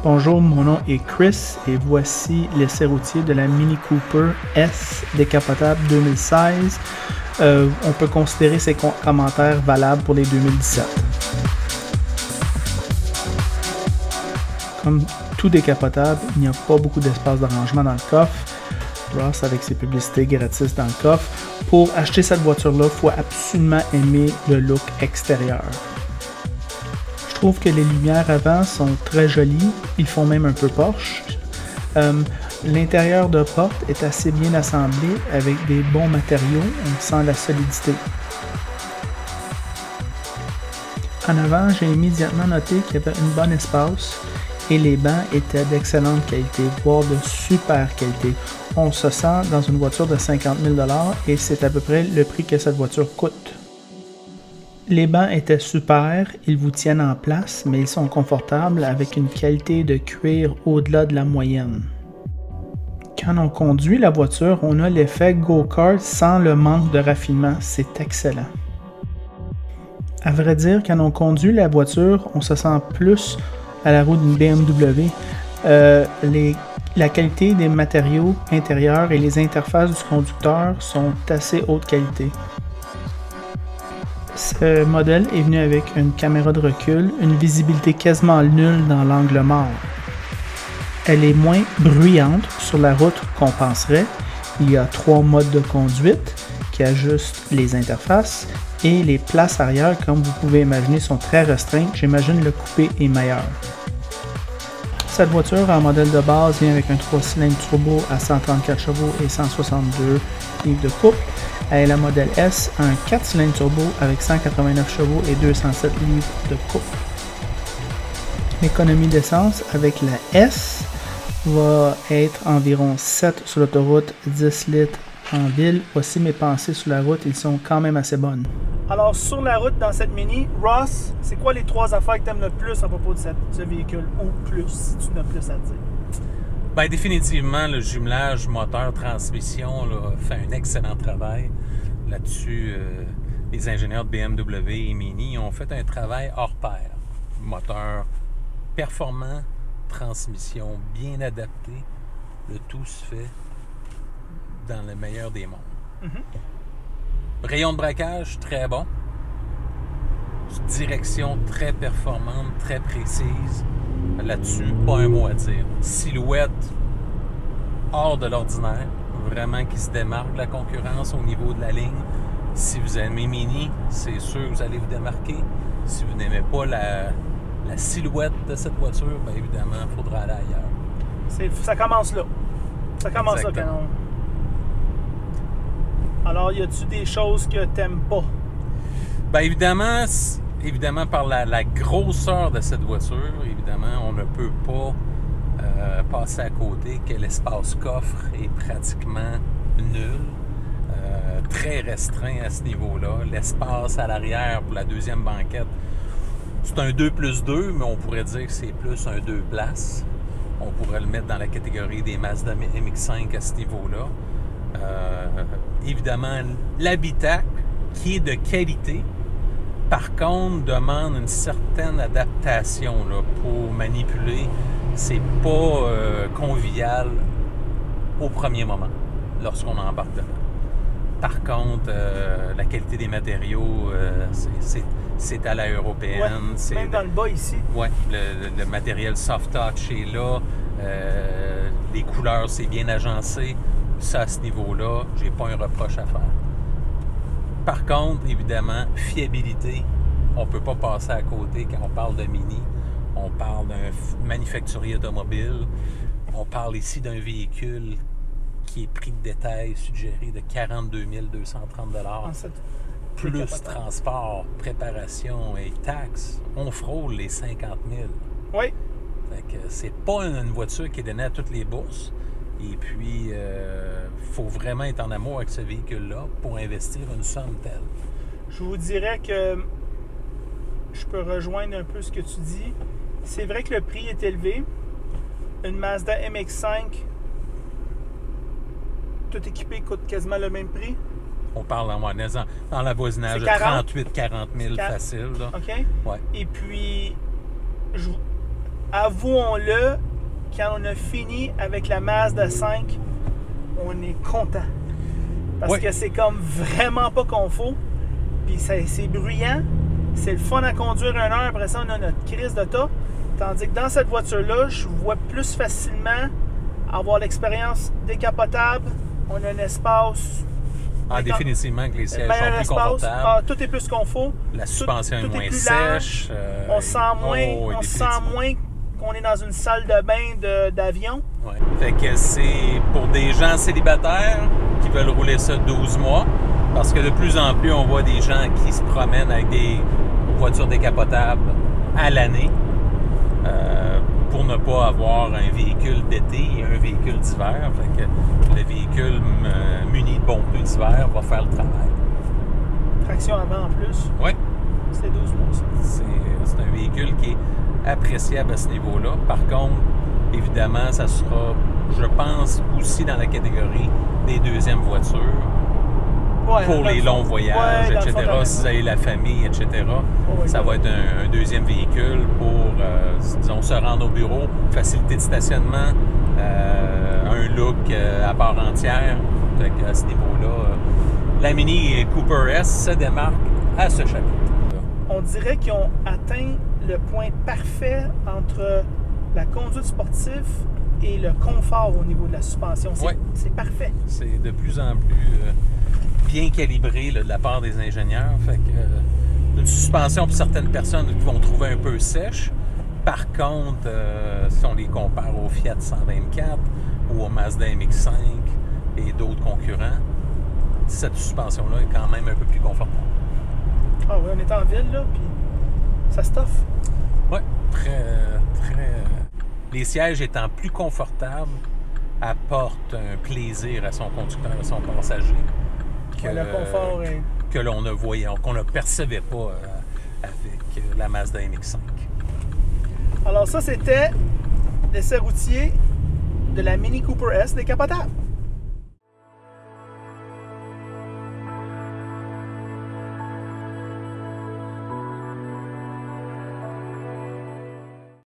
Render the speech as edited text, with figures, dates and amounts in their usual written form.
Bonjour, mon nom est Chris et voici l'essai routier de la Mini Cooper S décapotable 2016. On peut considérer ces commentaires valables pour les 2017. Comme tout décapotable, il n'y a pas beaucoup d'espace de rangement dans le coffre. Ross avec ses publicités gratis dans le coffre. Pour acheter cette voiture-là, il faut absolument aimer le look extérieur. Je trouve que les lumières avant sont très jolies, ils font même un peu Porsche. L'intérieur de porte est assez bien assemblé avec des bons matériaux, on sent la solidité. En avant, j'ai immédiatement noté qu'il y avait un bon espace et les bancs étaient d'excellente qualité, voire de super qualité. On se sent dans une voiture de 50 000 $ et c'est à peu près le prix que cette voiture coûte. Les bancs étaient super, ils vous tiennent en place, mais ils sont confortables avec une qualité de cuir au-delà de la moyenne. Quand on conduit la voiture, on a l'effet go-kart sans le manque de raffinement, c'est excellent. À vrai dire, quand on conduit la voiture, on se sent plus à la roue d'une BMW. La qualité des matériaux intérieurs et les interfaces du conducteur sont assez haute qualité. Ce modèle est venu avec une caméra de recul, une visibilité quasiment nulle dans l'angle mort. Elle est moins bruyante sur la route qu'on penserait. Il y a 3 modes de conduite qui ajustent les interfaces et les places arrière, comme vous pouvez imaginer, sont très restreintes. J'imagine le coupé est meilleur. Cette voiture en modèle de base vient avec un 3 cylindres turbo à 134 chevaux et 162 livres de couple. Et la modèle S a un 4 cylindres turbo avec 189 chevaux et 207 livres de couple. L'économie d'essence avec la S va être environ 7 sur l'autoroute, 10 litres en ville. Voici mes pensées sur la route, ils sont quand même assez bonnes. Alors sur la route dans cette Mini, Ross, c'est quoi les 3 affaires que tu aimes le plus à propos de ce véhicule? Ou plus, si tu n'as plus à dire. Bien, définitivement, le jumelage moteur-transmission fait un excellent travail. Là-dessus, les ingénieurs de BMW et Mini ont fait un travail hors pair. Moteur performant, transmission bien adaptée, le tout se fait dans le meilleur des mondes. Rayon de braquage, très bon. Direction très performante, très précise. Là-dessus, pas un mot à dire. Silhouette hors de l'ordinaire, vraiment qui se démarque de la concurrence au niveau de la ligne. Si vous aimez Mini, c'est sûr que vous allez vous démarquer. Si vous n'aimez pas la silhouette de cette voiture, bien évidemment, il faudra aller ailleurs. Ça commence là. Ça commence là, canon. Alors, y a-tu des choses que t'aimes pas? Bien évidemment, par la grosseur de cette voiture, évidemment, on ne peut pas passer à côté que l'espace coffre est pratiquement nul. Très restreint à ce niveau-là. L'espace à l'arrière pour la deuxième banquette, c'est un 2+2, mais on pourrait dire que c'est plus un 2 places. On pourrait le mettre dans la catégorie des Mazda MX-5 à ce niveau-là. Évidemment, l'habitacle qui est de qualité, par contre, demande une certaine adaptation là, pour manipuler. C'est pas convivial au premier moment, lorsqu'on embarque dedans. Par contre, la qualité des matériaux, c'est à la européenne. Ouais, même dans le bas ici. Oui, le matériel soft touch est là. Les couleurs, c'est bien agencé. Ça, à ce niveau-là, j'ai pas un reproche à faire. Par contre, évidemment, fiabilité, on ne peut pas passer à côté quand on parle de Mini. On parle d'un manufacturier automobile. On parle ici d'un véhicule qui est prix de détail suggéré de 42 230 $. Plus transport, préparation et taxes, on frôle les 50 000. Oui. Fait que c'est pas une voiture qui est donnée à toutes les bourses. Et puis, faut vraiment être en amour avec ce véhicule-là pour investir une somme telle. Je vous dirais que je peux rejoindre un peu ce que tu dis. C'est vrai que le prix est élevé. Une Mazda MX-5 tout équipé coûte quasiment le même prix. On parle dans la voisinage de 38-40 000 facile. Là. OK. Ouais. Et puis, avouons-le, quand on a fini avec la Mazda 5, on est content. Parce que c'est comme vraiment pas confort. Puis c'est bruyant. C'est le fun à conduire 1 heure. Après ça, on a notre crise de tas. Tandis que dans cette voiture-là, je vois plus facilement avoir l'expérience décapotable. On a un espace. Définitivement que les sièges sont plus confortables. Tout est plus confort. La suspension est moins sèche. On sent moins qu'on est dans une salle de bain d'avion. Ouais. Fait que c'est pour des gens célibataires qui veulent rouler ça 12 mois. Parce que de plus en plus, on voit des gens qui se promènent avec des voitures décapotables à l'année pour ne pas avoir un véhicule d'été et un véhicule d'hiver. Fait que le véhicule muni de bons pneus d'hiver va faire le travail. Traction avant en plus. Oui. C'est 12 mois, ça. C'est un véhicule qui est appréciable à ce niveau-là. Par contre, évidemment, ça sera, je pense, aussi dans la catégorie des deuxièmes voitures. Ouais, pour les longs voyages, etc. Si vous avez la famille, etc. Ça va être un deuxième véhicule pour, disons, se rendre au bureau, facilité de stationnement, un look à part entière. Fait à ce niveau-là, la Mini Cooper S se démarque à ce chapitre. On dirait qu'ils ont atteint le point parfait entre la conduite sportive et le confort au niveau de la suspension. C'est parfait. C'est de plus en plus bien calibré là, de la part des ingénieurs. Fait que une suspension pour certaines personnes qui vont trouver un peu sèche. Par contre, si on les compare au Fiat 124 ou au Mazda MX-5 et d'autres concurrents, cette suspension-là est quand même un peu plus confortable. Ah oui, on est en ville, là, puis ça stoffe. Oui, très... Les sièges étant plus confortables, apportent un plaisir à son conducteur, à son passager. Le confort est... que l'on ne voyait, qu'on ne percevait pas avec la Mazda MX-5. Alors ça, c'était l'essai routier de la Mini Cooper S décapotable.